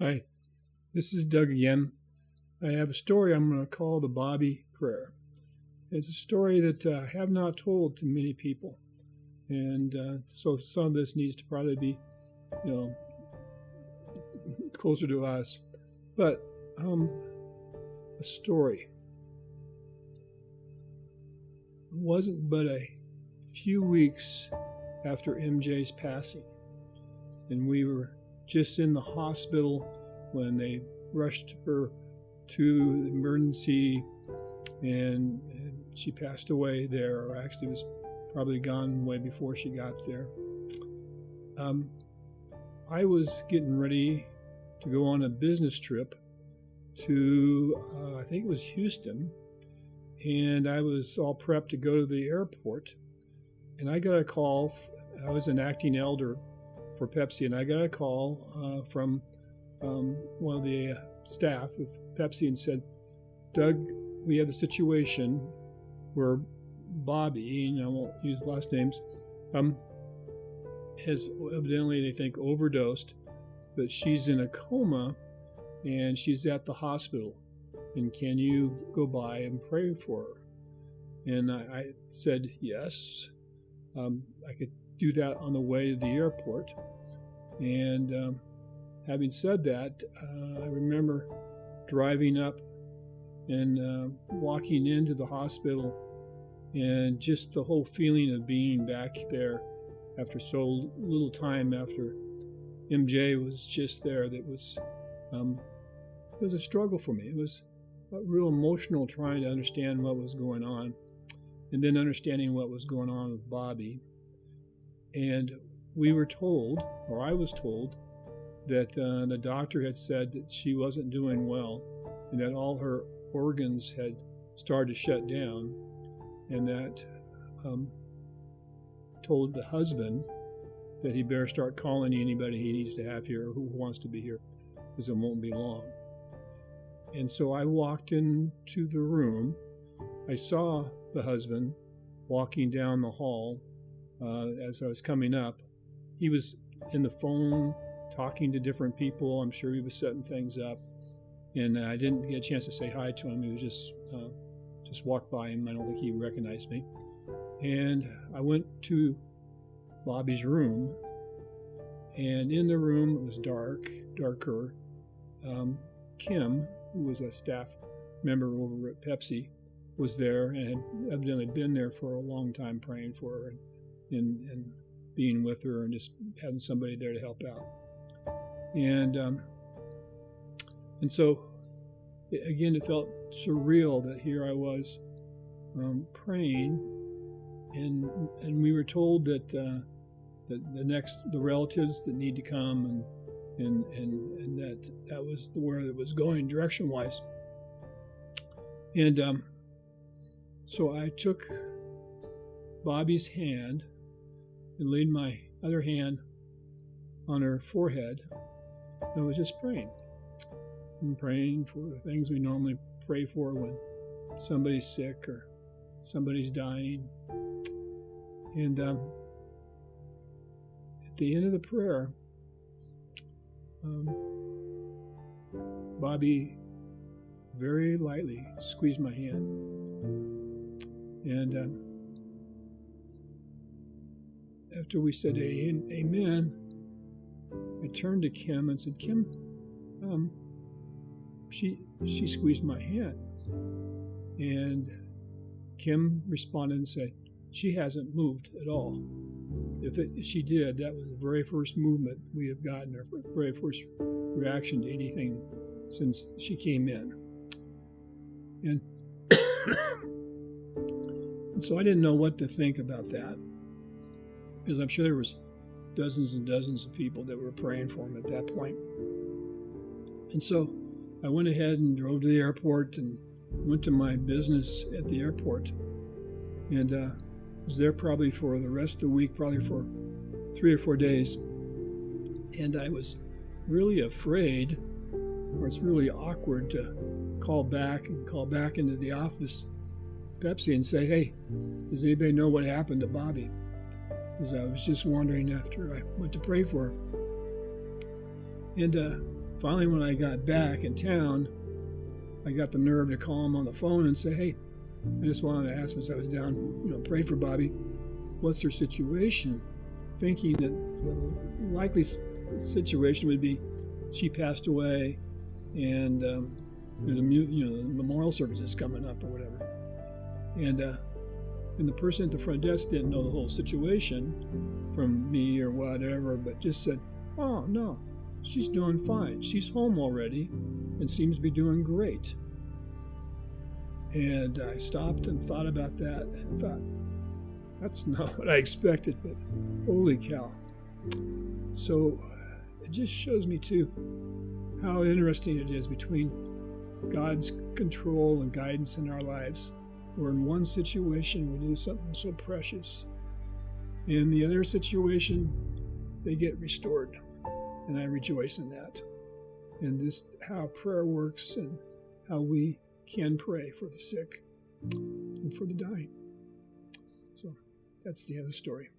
Hi, this is Doug again. I have a story I'm going to call the Bobbie Prayer. It's a story that I have not told to many people, and so some of this needs to probably be, closer to us. But a story. It wasn't but a few weeks after MJ's passing, and we were just in the hospital when they rushed her to the emergency, and she passed away there, or actually was probably gone way before she got there. I was getting ready to go on a business trip to, I think it was Houston, and I was all prepped to go to the airport, and I got a call. I was an acting elder for Pepsi, and I got a call from one of the staff of Pepsi and said, "Doug, we have a situation where Bobbie, and I won't use last names, has evidently, they think, overdosed, but she's in a coma and she's at the hospital, and can you go by and pray for her?" And I said yes, I could do that on the way to the airport. And having said that, I remember driving up and walking into the hospital, and just the whole feeling of being back there after so little time after MJ was just there. That was it was a struggle for me. It was real emotional, trying to understand what was going on, and then understanding what was going on with Bobbie. And we were told, or I was told, that the doctor had said that she wasn't doing well, and that all her organs had started to shut down, and that told the husband that he better start calling anybody he needs to have here, who wants to be here, because it won't be long. And so I walked into the room. I saw the husband walking down the hall as I was coming up. He was in the phone talking to different people. I'm sure he was setting things up, and I didn't get a chance to say hi to him. He was just walked by him. I don't think he recognized me. And I went to Bobbie's room, and in the room, it was darker. Kim, who was a staff member over at Pepsi, was there and had evidently been there for a long time, praying for her and being with her, and just having somebody there to help out. And so again, it felt surreal that here I was praying, and we were told that the relatives that need to come, and that was where it was going direction wise. And so I took Bobbie's hand and laid my other hand on her forehead, and was just praying for the things we normally pray for when somebody's sick or somebody's dying. And at the end of the prayer, Bobbie very lightly squeezed my hand, and after we said amen, I turned to Kim and said, "Kim, she squeezed my hand." And Kim responded and said, "She hasn't moved at all. If she did, that was the very first movement we have gotten, her very first reaction to anything since she came in." And so I didn't know what to think about that, because I'm sure there was dozens and dozens of people that were praying for him at that point. And so I went ahead and drove to the airport and went to my business at the airport, and was there probably for the rest of the week, probably for 3 or 4 days. And I was really afraid, or it's really awkward to call back into the office, Pepsi, and say, "Hey, does anybody know what happened to Bobbie?" Because I was just wondering after I went to pray for her. And finally, when I got back in town, I got the nerve to call him on the phone and say, hey, I just wanted to ask, as I was down, prayed for Bobbie, what's her situation? Thinking that the likely situation would be she passed away and the memorial service is coming up or whatever. And the person at the front desk didn't know the whole situation from me or whatever, but just said, oh, no, she's doing fine. She's home already and seems to be doing great. And I stopped and thought about that and thought, that's not what I expected, but holy cow. So it just shows me, too, how interesting it is between God's control and guidance in our lives. Where in one situation we do something so precious. In the other situation, they get restored. And I rejoice in that. And just how prayer works and how we can pray for the sick and for the dying. So that's the other story.